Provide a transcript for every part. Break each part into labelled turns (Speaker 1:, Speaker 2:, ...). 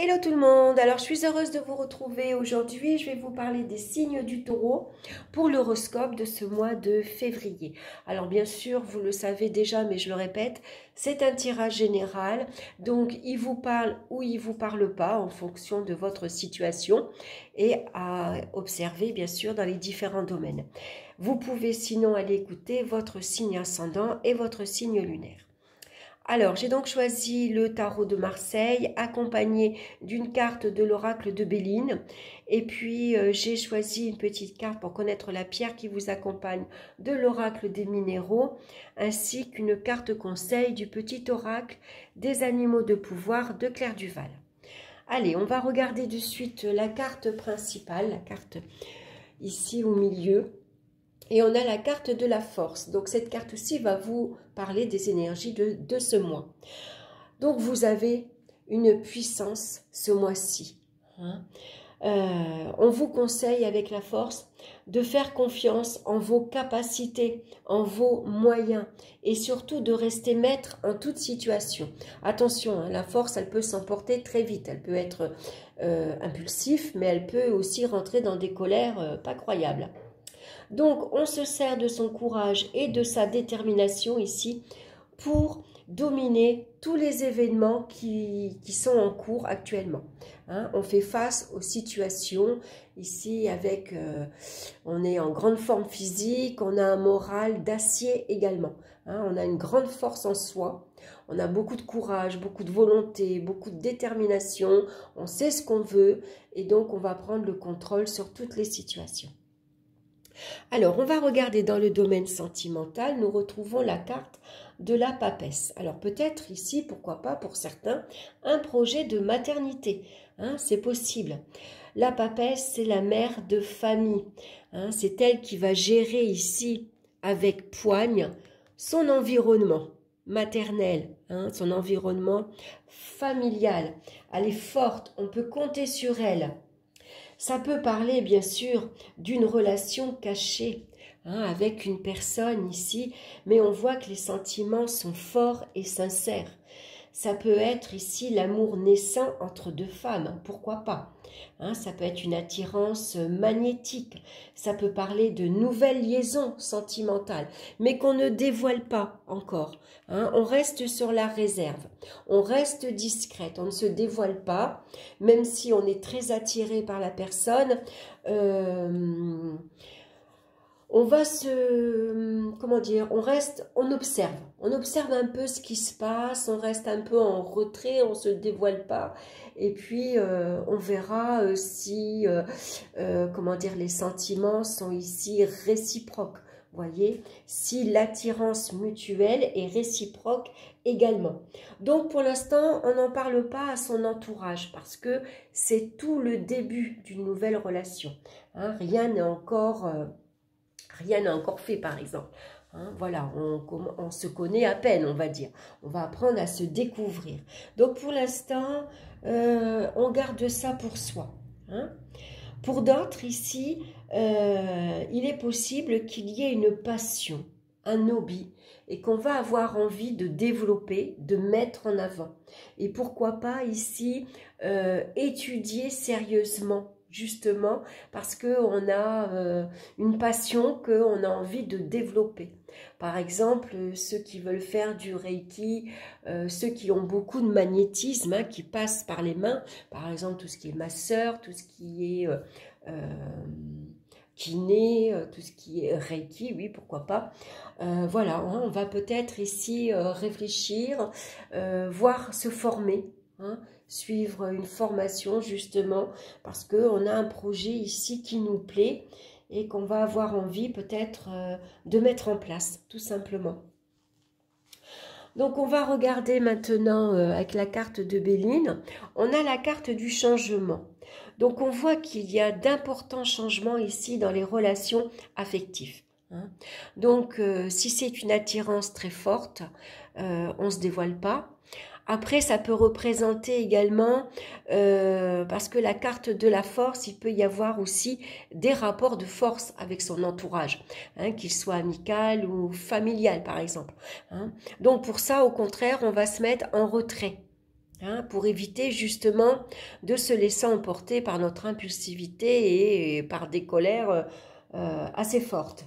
Speaker 1: Hello tout le monde, alors je suis heureuse de vous retrouver aujourd'hui. Je vais vous parler des signes du taureau pour l'horoscope de ce mois de février. Alors bien sûr, vous le savez déjà, mais je le répète, c'est un tirage général. Donc il vous parle ou il vous parle pas en fonction de votre situation et à observer bien sûr dans les différents domaines. Vous pouvez sinon aller écouter votre signe ascendant et votre signe lunaire. Alors, j'ai donc choisi le tarot de Marseille, accompagné d'une carte de l'oracle de Béline. Et puis, j'ai choisi une petite carte pour connaître la pierre qui vous accompagne de l'oracle des minéraux, ainsi qu'une carte conseil du petit oracle des animaux de pouvoir de Claire Duval. Allez, on va regarder de suite la carte principale, la carte ici au milieu. Et on a la carte de la force. Donc cette carte-ci va vous parler des énergies de ce mois. Donc vous avez une puissance ce mois-ci. On vous conseille avec la force de faire confiance en vos capacités, en vos moyens et surtout de rester maître en toute situation. Attention, la force, elle peut s'emporter très vite. Elle peut être impulsive, mais elle peut aussi rentrer dans des colères pas croyables. Donc, on se sert de son courage et de sa détermination ici pour dominer tous les événements qui sont en cours actuellement. On fait face aux situations ici avec, on est en grande forme physique, on a un moral d'acier également. On a une grande force en soi, on a beaucoup de courage, beaucoup de volonté, beaucoup de détermination, on sait ce qu'on veut et donc on va prendre le contrôle sur toutes les situations. Alors, on va regarder dans le domaine sentimental, nous retrouvons la carte de la papesse. Alors, peut-être ici, pourquoi pas, pour certains, un projet de maternité. C'est possible. La papesse, c'est la mère de famille. C'est elle qui va gérer ici, avec poigne, son environnement maternel, son environnement familial. Elle est forte, on peut compter sur elle. Ça peut parler bien sûr d'une relation cachée avec une personne ici, mais on voit que les sentiments sont forts et sincères. Ça peut être ici l'amour naissant entre deux femmes, pourquoi pas. Ça peut être une attirance magnétique, ça peut parler de nouvelles liaisons sentimentales, mais qu'on ne dévoile pas encore. On reste sur la réserve, on reste discrète, on ne se dévoile pas, même si on est très attiré par la personne. On va comment dire, on observe un peu ce qui se passe, on reste un peu en retrait, on se dévoile pas, et puis on verra si, comment dire, les sentiments sont ici réciproques. Voyez, si l'attirance mutuelle est réciproque également. Donc pour l'instant, on n'en parle pas à son entourage parce que c'est tout le début d'une nouvelle relation. Rien n'est encore fait, par exemple. Voilà, on se connaît à peine, on va dire. On va apprendre à se découvrir. Donc, pour l'instant, on garde ça pour soi. Pour d'autres, ici, il est possible qu'il y ait une passion, un hobby, et qu'on va avoir envie de développer, de mettre en avant. Et pourquoi pas, ici, étudier sérieusement, justement parce qu'on a une passion qu'on a envie de développer. Par exemple, ceux qui veulent faire du Reiki, ceux qui ont beaucoup de magnétisme, qui passent par les mains, par exemple tout ce qui est masseur, tout ce qui est kiné, tout ce qui est Reiki, oui, pourquoi pas. Voilà, on va peut-être ici réfléchir, voir se former, suivre une formation justement parce qu'on a un projet ici qui nous plaît et qu'on va avoir envie peut-être de mettre en place tout simplement. Donc on va regarder maintenant avec la carte de Béline, on a la carte du changement. Donc on voit qu'il y a d'importants changements ici dans les relations affectives. Donc si c'est une attirance très forte, on ne se dévoile pas. Après, ça peut représenter également, parce que la carte de la force, il peut y avoir aussi des rapports de force avec son entourage, qu'il soit amical ou familial par exemple. Donc pour ça, au contraire, on va se mettre en retrait. hein, pour éviter justement de se laisser emporter par notre impulsivité et par des colères assez fortes.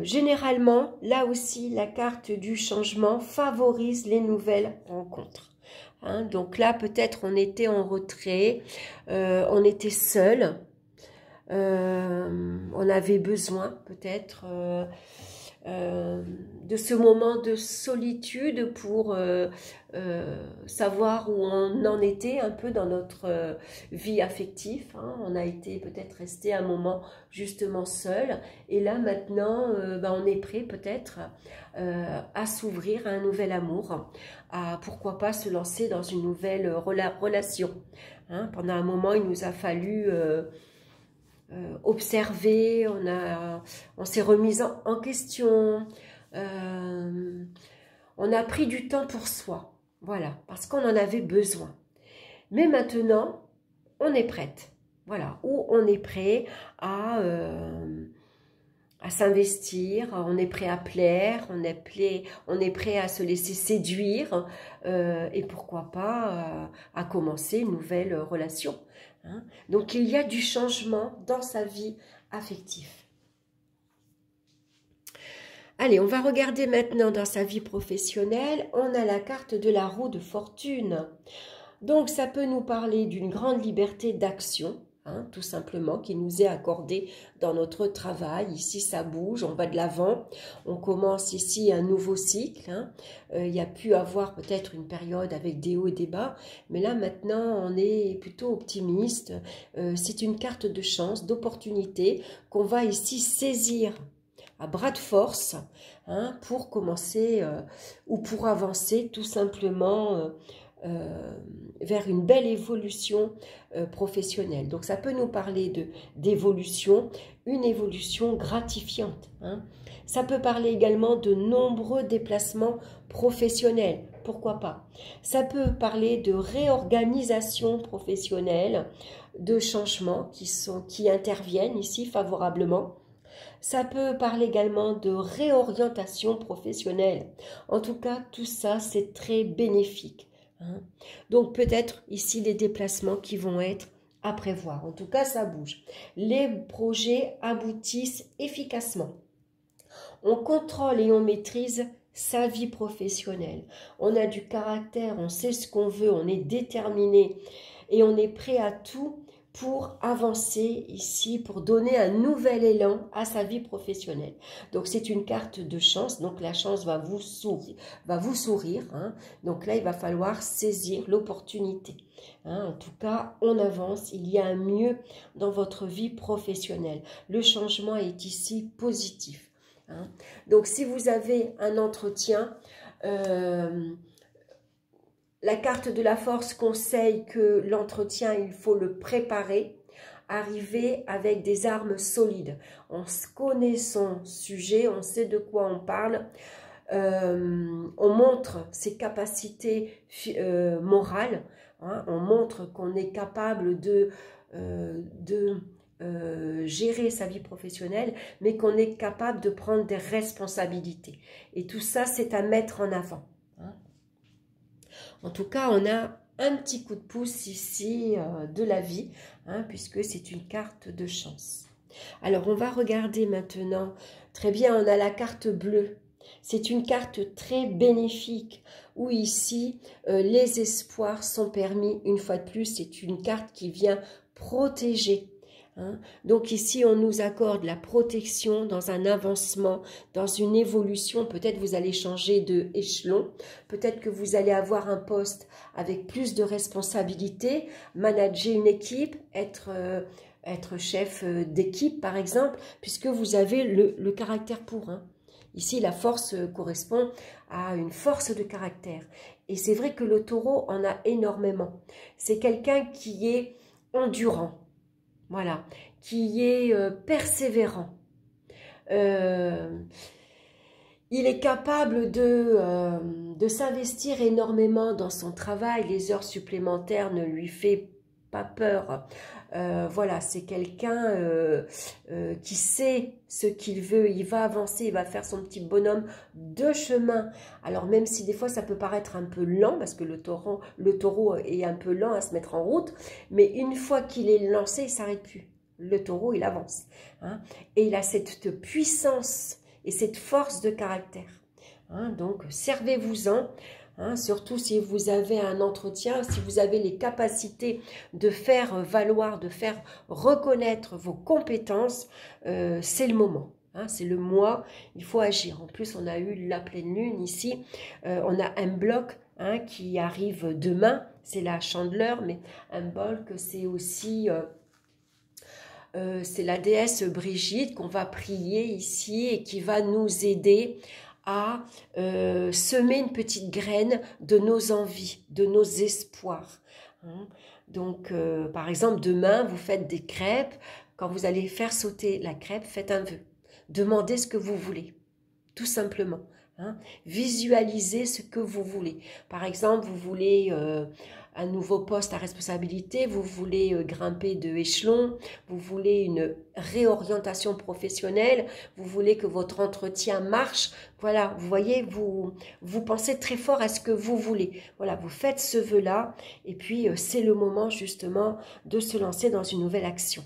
Speaker 1: Généralement, là aussi, la carte du changement favorise les nouvelles rencontres. Hein, donc là, peut-être on était en retrait, on était seul, on avait besoin peut-être de ce moment de solitude pour savoir où on en était un peu dans notre vie affective. Hein. On a été peut-être resté un moment justement seul et là maintenant on est prêt peut-être à s'ouvrir à un nouvel amour, à pourquoi pas se lancer dans une nouvelle relation. Hein. Pendant un moment il nous a fallu observer, on s'est remis en question, on a pris du temps pour soi, voilà, parce qu'on en avait besoin. Mais maintenant, on est prête, voilà, ou on est prêt à s'investir, on est prêt à plaire, on est prêt à se laisser séduire, et pourquoi pas à commencer une nouvelle relation. Hein. Donc il y a du changement dans sa vie affective. Allez, on va regarder maintenant dans sa vie professionnelle. On a la carte de la roue de fortune. Donc ça peut nous parler d'une grande liberté d'action, hein, tout simplement, qui nous est accordée dans notre travail. Ici, ça bouge, on va de l'avant. On commence ici un nouveau cycle. Hein. Il y a pu avoir peut-être une période avec des hauts et des bas, mais là, maintenant, on est plutôt optimiste. C'est une carte de chance, d'opportunité qu'on va ici saisir à bras de force, hein, pour commencer ou pour avancer tout simplement vers une belle évolution professionnelle. Donc ça peut nous parler d'évolution, une évolution gratifiante. Hein. Ça peut parler également de nombreux déplacements professionnels, pourquoi pas. Ça peut parler de réorganisation professionnelle, de changements qui interviennent ici favorablement. Ça peut parler également de réorientation professionnelle. En tout cas, tout ça, c'est très bénéfique. Hein. Donc peut-être ici des déplacements qui vont être à prévoir. En tout cas, ça bouge. Les projets aboutissent efficacement. On contrôle et on maîtrise sa vie professionnelle. On a du caractère, on sait ce qu'on veut, on est déterminé et on est prêt à tout pour avancer ici, pour donner un nouvel élan à sa vie professionnelle. Donc c'est une carte de chance, donc la chance va vous sourire, hein. Donc là il va falloir saisir l'opportunité. Hein. En tout cas, on avance, il y a un mieux dans votre vie professionnelle. Le changement est ici positif. Hein. Donc si vous avez un entretien, la carte de la force conseille que l'entretien, il faut le préparer, arriver avec des armes solides. On connaît son sujet, on sait de quoi on parle, on montre ses capacités morales, hein, on montre qu'on est capable de gérer sa vie professionnelle, mais qu'on est capable de prendre des responsabilités. Et tout ça, c'est à mettre en avant. Hein. En tout cas, on a un petit coup de pouce ici de la vie, hein, puisque c'est une carte de chance. Alors, on va regarder maintenant. Très bien, on a la carte bleue. C'est une carte très bénéfique, où ici, les espoirs sont permis. Une fois de plus, c'est une carte qui vient protéger. Hein. Donc ici, on nous accorde la protection dans un avancement, dans une évolution. Peut-être vous allez changer d'échelon, peut-être que vous allez avoir un poste avec plus de responsabilités, manager une équipe, être chef d'équipe par exemple, puisque vous avez le caractère pour. Hein. Ici, la force correspond à une force de caractère. Et c'est vrai que le taureau en a énormément. C'est quelqu'un qui est endurant. Voilà, qui est persévérant. Il est capable de s'investir énormément dans son travail. Les heures supplémentaires ne lui fait pas peur. Voilà, c'est quelqu'un qui sait ce qu'il veut, il va avancer, il va faire son petit bonhomme de chemin. Alors même si des fois ça peut paraître un peu lent, parce que le taureau est un peu lent à se mettre en route, mais une fois qu'il est lancé, il ne s'arrête plus. Le taureau, il avance. Hein, et il a cette puissance et cette force de caractère. Hein, donc, servez-vous-en. Hein, surtout si vous avez un entretien, si vous avez les capacités de faire valoir, de faire reconnaître vos compétences, c'est le moment. Hein, c'est le mois, il faut agir. En plus, on a eu la pleine lune ici. On a un bloc qui arrive demain. C'est la chandeleur, mais un bloc, c'est aussi... c'est la déesse Brigitte qu'on va prier ici et qui va nous aider à semer une petite graine de nos envies, de nos espoirs. Hein. Donc, par exemple, demain, vous faites des crêpes. Quand vous allez faire sauter la crêpe, faites un vœu. Demandez ce que vous voulez, tout simplement. Hein. Visualisez ce que vous voulez. Par exemple, vous voulez un nouveau poste à responsabilité, vous voulez grimper de échelon, vous voulez une réorientation professionnelle, vous voulez que votre entretien marche. Voilà, vous voyez, vous pensez très fort à ce que vous voulez. Voilà, vous faites ce vœu-là et puis c'est le moment justement de se lancer dans une nouvelle action.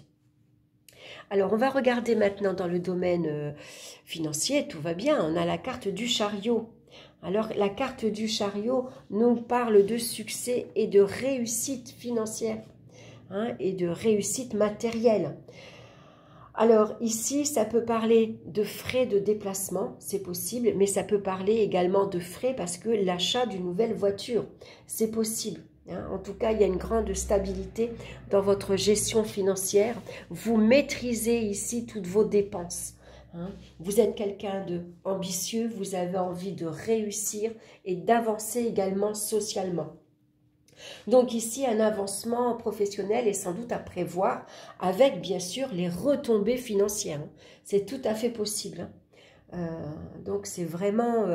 Speaker 1: Alors, on va regarder maintenant dans le domaine financier, tout va bien, on a la carte du chariot. Alors, la carte du chariot nous parle de succès et de réussite financière et de réussite matérielle. Alors, ici, ça peut parler de frais de déplacement, c'est possible, mais ça peut parler également de frais parce que l'achat d'une nouvelle voiture, c'est possible. En tout cas, il y a une grande stabilité dans votre gestion financière. Vous maîtrisez ici toutes vos dépenses. Vous êtes quelqu'un d'ambitieux, vous avez envie de réussir et d'avancer également socialement. Donc ici, un avancement professionnel est sans doute à prévoir avec bien sûr les retombées financières. C'est tout à fait possible. Donc c'est vraiment...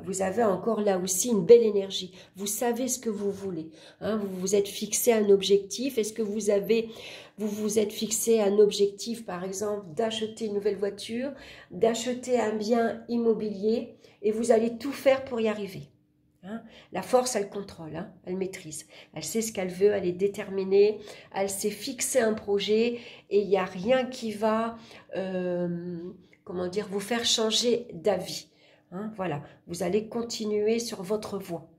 Speaker 1: vous avez encore là aussi une belle énergie. Vous savez ce que vous voulez. Vous vous êtes fixé un objectif. Est-ce que vous vous êtes fixé un objectif, par exemple, d'acheter une nouvelle voiture, d'acheter un bien immobilier et vous allez tout faire pour y arriver. La force, elle contrôle, elle maîtrise. Elle sait ce qu'elle veut, elle est déterminée, elle sait fixer un projet et il n'y a rien qui va, comment dire, vous faire changer d'avis. Voilà, vous allez continuer sur votre voie.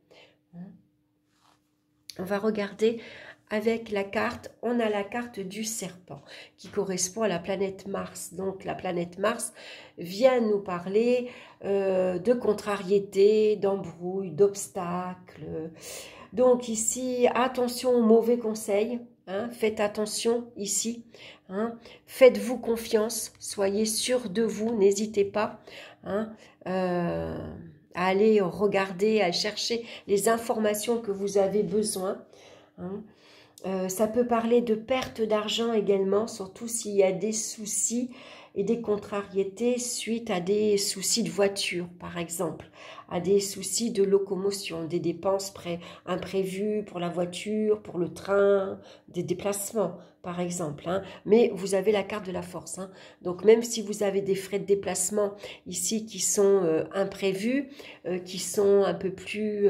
Speaker 1: On va regarder avec la carte, on a la carte du serpent qui correspond à la planète Mars. Donc la planète Mars vient nous parler de contrariétés, d'embrouilles, d'obstacles. Donc ici, attention aux mauvais conseils. Faites attention ici. Faites-vous confiance, soyez sûr de vous, n'hésitez pas. À aller regarder, à chercher les informations que vous avez besoin. Ça peut parler de perte d'argent également, surtout s'il y a des soucis et des contrariétés suite à des soucis de voiture, par exemple, à des soucis de locomotion, des dépenses imprévues pour la voiture, pour le train, des déplacements, par exemple. Mais vous avez la carte de la force. Donc, même si vous avez des frais de déplacement ici qui sont imprévus, qui sont un peu plus...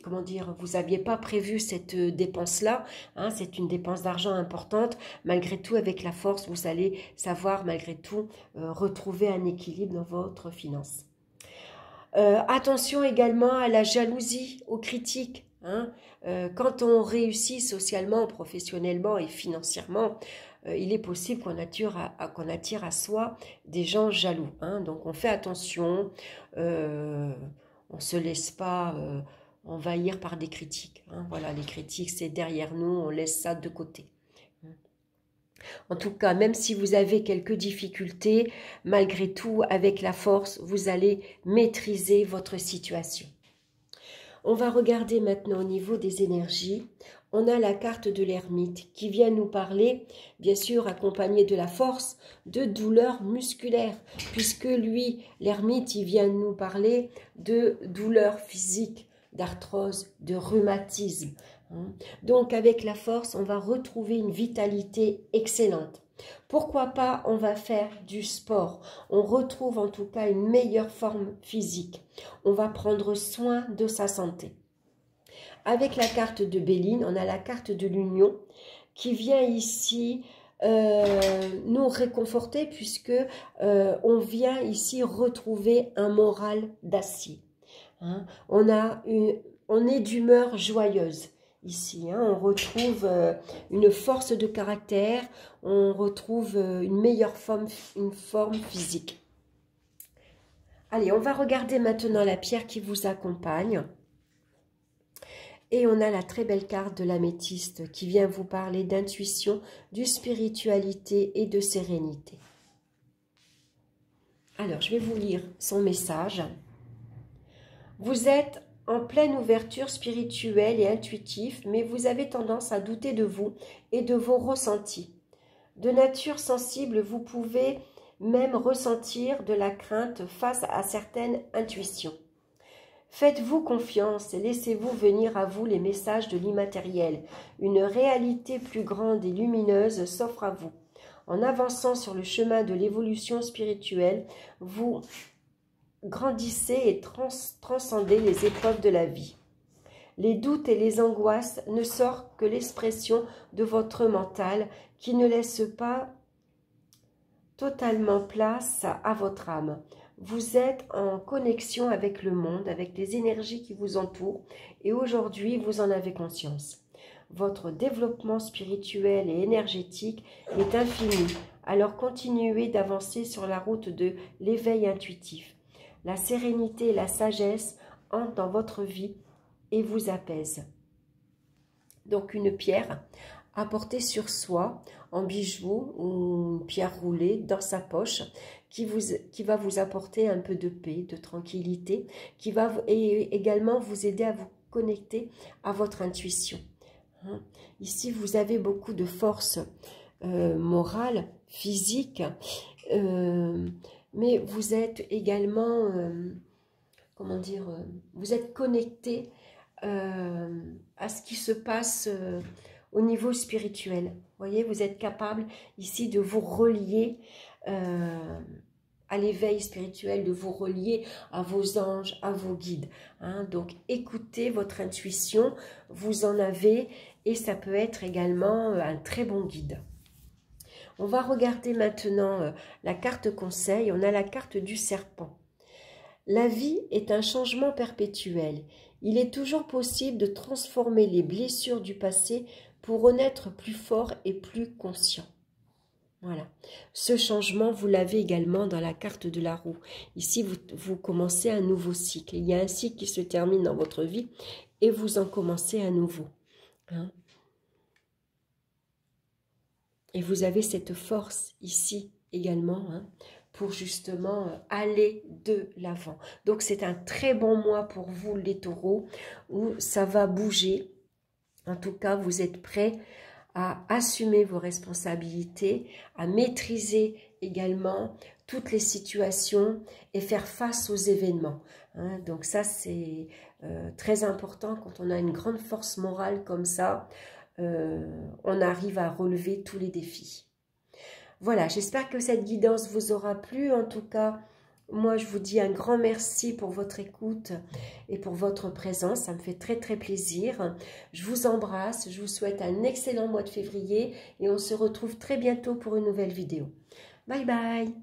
Speaker 1: comment dire, vous n'aviez pas prévu cette dépense-là, c'est une dépense d'argent importante, malgré tout, avec la force, vous allez savoir, malgré tout, retrouver un équilibre dans votre finance. Attention également à la jalousie, aux critiques. Quand on réussit socialement, professionnellement et financièrement, il est possible qu'on attire à soi des gens jaloux. Donc on fait attention, on ne se laisse pas... envahir par des critiques. Voilà, les critiques, c'est derrière nous, on laisse ça de côté. En tout cas, même si vous avez quelques difficultés, malgré tout, avec la force, vous allez maîtriser votre situation. On va regarder maintenant au niveau des énergies. On a la carte de l'ermite qui vient nous parler, bien sûr accompagnée de la force, de douleurs musculaires, puisque lui, l'ermite, il vient nous parler de douleurs physiques, d'arthrose, de rhumatisme. Donc avec la force, on va retrouver une vitalité excellente. Pourquoi pas, on va faire du sport. On retrouve en tout cas une meilleure forme physique. On va prendre soin de sa santé. Avec la carte de Béline, on a la carte de l'union qui vient ici nous réconforter puisque on vient ici retrouver un moral d'acier. On est d'humeur joyeuse. Ici, on retrouve une force de caractère, on retrouve une meilleure forme physique. Allez, on va regarder maintenant la pierre qui vous accompagne. Et on a la très belle carte de l'améthyste qui vient vous parler d'intuition, de spiritualité et de sérénité. Alors, je vais vous lire son message. Vous êtes en pleine ouverture spirituelle et intuitive, mais vous avez tendance à douter de vous et de vos ressentis. De nature sensible, vous pouvez même ressentir de la crainte face à certaines intuitions. Faites-vous confiance et laissez-vous venir à vous les messages de l'immatériel. Une réalité plus grande et lumineuse s'offre à vous. En avançant sur le chemin de l'évolution spirituelle, vous grandissez et transcendez les épreuves de la vie. Les doutes et les angoisses ne sortent que l'expression de votre mental qui ne laisse pas totalement place à votre âme. Vous êtes en connexion avec le monde, avec les énergies qui vous entourent et aujourd'hui vous en avez conscience. Votre développement spirituel et énergétique est infini, alors continuez d'avancer sur la route de l'éveil intuitif. La sérénité et la sagesse entrent dans votre vie et vous apaisent. Donc une pierre à porter sur soi en bijoux ou une pierre roulée dans sa poche qui va vous apporter un peu de paix, de tranquillité, qui va également vous aider à vous connecter à votre intuition. Ici, vous avez beaucoup de force morale, physique, mais vous êtes également, comment dire, vous êtes connecté à ce qui se passe au niveau spirituel. Vous voyez, vous êtes capable ici de vous relier à l'éveil spirituel, de vous relier à vos anges, à vos guides. Donc, écoutez votre intuition, vous en avez, et ça peut être également un très bon guide. On va regarder maintenant la carte conseil. On a la carte du serpent. La vie est un changement perpétuel. Il est toujours possible de transformer les blessures du passé pour renaître plus fort et plus conscient. Voilà. Ce changement, vous l'avez également dans la carte de la roue. Ici, vous commencez un nouveau cycle. Il y a un cycle qui se termine dans votre vie et vous en commencez un nouveau. Et vous avez cette force ici également pour justement aller de l'avant. Donc, c'est un très bon mois pour vous, les taureaux, où ça va bouger. En tout cas, vous êtes prêts à assumer vos responsabilités, à maîtriser également toutes les situations et faire face aux événements. Donc ça, c'est très important quand on a une grande force morale comme ça. On arrive à relever tous les défis. Voilà, j'espère que cette guidance vous aura plu. En tout cas, moi, je vous dis un grand merci pour votre écoute et pour votre présence. Ça me fait très, très plaisir. Je vous embrasse. Je vous souhaite un excellent mois de février et on se retrouve très bientôt pour une nouvelle vidéo. Bye, bye.